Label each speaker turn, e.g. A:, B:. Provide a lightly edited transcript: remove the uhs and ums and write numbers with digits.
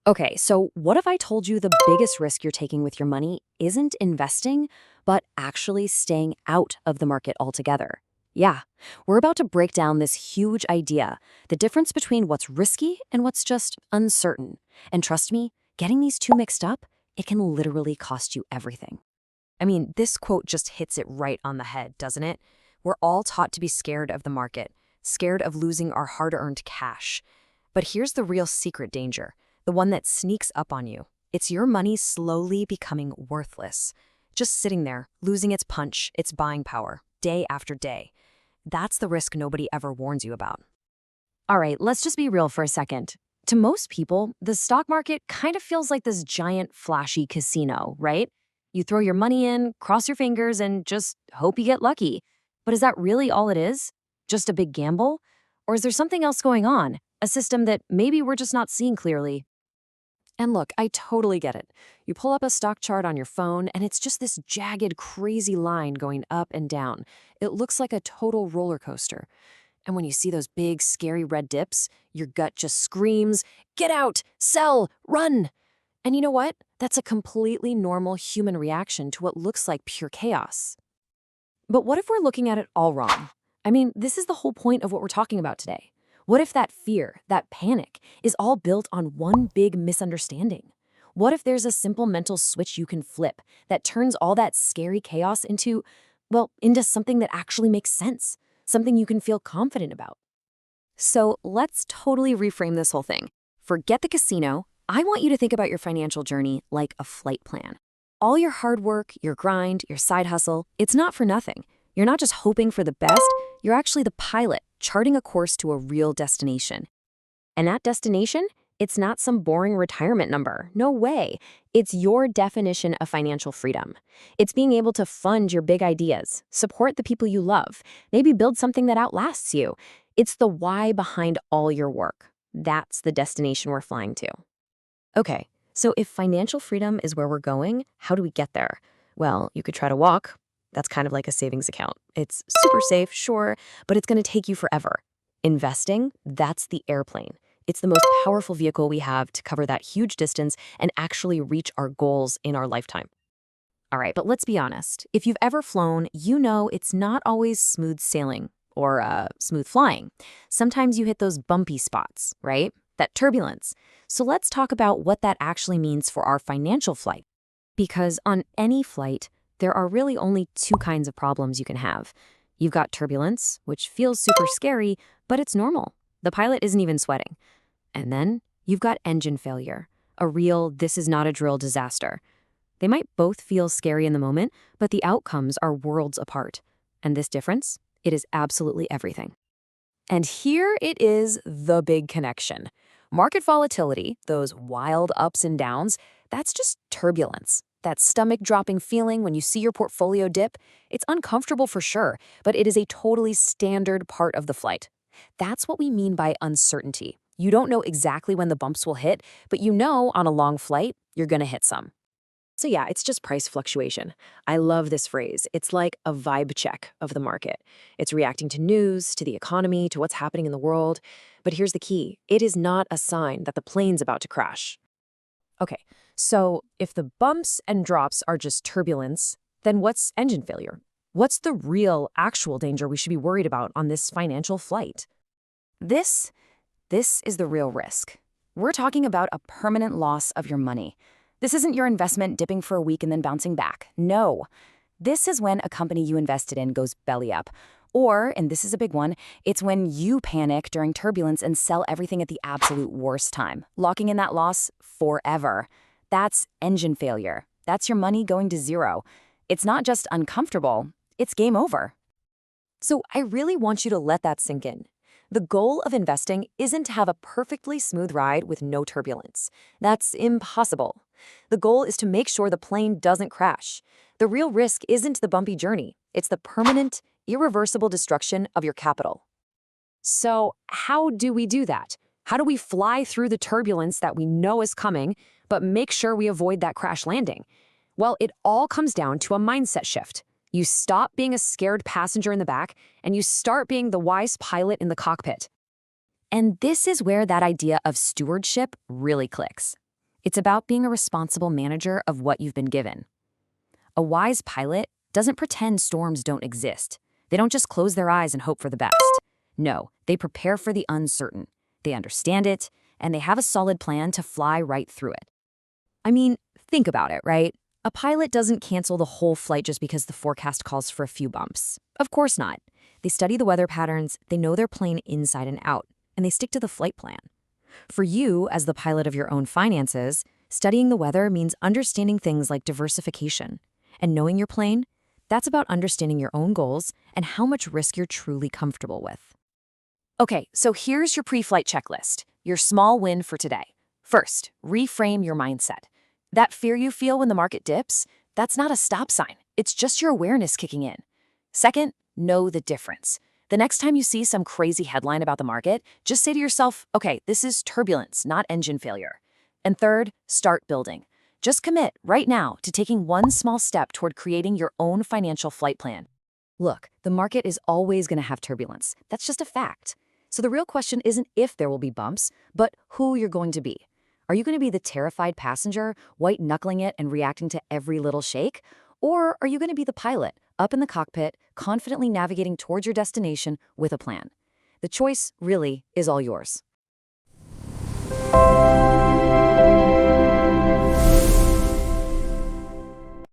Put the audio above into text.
A: Okay, so what if I told you the biggest risk you're taking with your money isn't investing, but actually staying out of the market altogether? Yeah, we're about to break down this huge idea, the difference between what's risky and what's just uncertain. And trust me, getting these two mixed up, it can literally cost you everything.
B: I mean, this quote just hits it right on the head, doesn't it? We're all taught to be scared of the market, scared of losing our hard-earned cash. But here's the real secret danger, the one that sneaks up on you. It's your money slowly becoming worthless, just sitting there, losing its punch, its buying power, day after day. That's the risk nobody ever warns you about.
A: All right, let's just be real for a second. To most people, the stock market kind of feels like this giant, flashy casino, right? You throw your money in, cross your fingers, and just hope you get lucky. But is that really all it is? Just a big gamble? Or is there something else going on? A system that maybe we're just not seeing clearly? And look, I totally get it. You pull up a stock chart on your phone, and it's just this jagged, crazy line going up and down. It looks like a total roller coaster. And when you see those big, scary red dips, your gut just screams, "Get out! Sell! Run!" And you know what? That's a completely normal human reaction to what looks like pure chaos. But what if we're looking at it all wrong? I mean, this is the whole point of what we're talking about today. What if that fear, that panic, is all built on one big misunderstanding? What if there's a simple mental switch you can flip that turns all that scary chaos into something that actually makes sense, something you can feel confident about? So let's totally reframe this whole thing. Forget the casino. I want you to think about your financial journey like a flight plan. All your hard work, your grind, your side hustle, it's not for nothing. You're not just hoping for the best, you're actually the pilot charting a course to a real destination. And that destination, it's not some boring retirement number. No way. It's your definition of financial freedom. It's being able to fund your big ideas, support the people you love, maybe build something that outlasts you. It's the why behind all your work. That's the destination we're flying to. Okay, so if financial freedom is where we're going, how do we get there? Well, you could try to walk. That's kind of like a savings account. It's super safe, sure, but it's going to take you forever. Investing, that's the airplane. It's the most powerful vehicle we have to cover that huge distance and actually reach our goals in our lifetime. All right, but let's be honest. If you've ever flown, you know it's not always smooth sailing or smooth flying. Sometimes you hit those bumpy spots, right? That turbulence. So let's talk about what that actually means for our financial flight. Because on any flight, there are really only two kinds of problems you can have. You've got turbulence, which feels super scary, but it's normal. The pilot isn't even sweating. And then you've got engine failure, a real this is not a drill disaster. They might both feel scary in the moment, but the outcomes are worlds apart. And this difference, it is absolutely everything. And here it is, the big connection. Market volatility, those wild ups and downs, that's just turbulence. That stomach-dropping feeling when you see your portfolio dip, it's uncomfortable for sure, but it is a totally standard part of the flight. That's what we mean by uncertainty. You don't know exactly when the bumps will hit, but you know on a long flight, you're going to hit some. So yeah, it's just price fluctuation. I love this phrase. It's like a vibe check of the market. It's reacting to news, to the economy, to what's happening in the world. But here's the key. It is not a sign that the plane's about to crash. Okay, so if the bumps and drops are just turbulence, then what's engine failure? What's the real, actual danger we should be worried about on this financial flight? This is the real risk. We're talking about a permanent loss of your money. This isn't your investment dipping for a week and then bouncing back. No. This is when a company you invested in goes belly up. Or, and this is a big one, it's when you panic during turbulence and sell everything at the absolute worst time, locking in that loss forever. That's engine failure. That's your money going to zero. It's not just uncomfortable, it's game over. So I really want you to let that sink in. The goal of investing isn't to have a perfectly smooth ride with no turbulence. That's impossible. The goal is to make sure the plane doesn't crash. The real risk isn't the bumpy journey. It's the permanent, irreversible destruction of your capital. So how do we do that? How do we fly through the turbulence that we know is coming, but make sure we avoid that crash landing? Well, it all comes down to a mindset shift. You stop being a scared passenger in the back, and you start being the wise pilot in the cockpit. And this is where that idea of stewardship really clicks. It's about being a responsible manager of what you've been given. A wise pilot doesn't pretend storms don't exist. They don't just close their eyes and hope for the best. No, they prepare for the uncertain. They understand it, and they have a solid plan to fly right through it. I mean, think about it, right? A pilot doesn't cancel the whole flight just because the forecast calls for a few bumps. Of course not. They study the weather patterns, they know their plane inside and out, and they stick to the flight plan. For you, as the pilot of your own finances, studying the weather means understanding things like diversification. And knowing your plane, that's about understanding your own goals and how much risk you're truly comfortable with. Okay, so here's your pre-flight checklist, your small win for today. First, reframe your mindset. That fear you feel when the market dips, that's not a stop sign. It's just your awareness kicking in. Second, know the difference. The next time you see some crazy headline about the market, just say to yourself, okay, this is turbulence, not engine failure. And third, start building. Just commit right now to taking one small step toward creating your own financial flight plan. Look, the market is always going to have turbulence. That's just a fact. So the real question isn't if there will be bumps, but who you're going to be. Are you going to be the terrified passenger, white-knuckling it and reacting to every little shake? Or are you going to be the pilot, up in the cockpit, confidently navigating towards your destination with a plan? The choice really is all yours.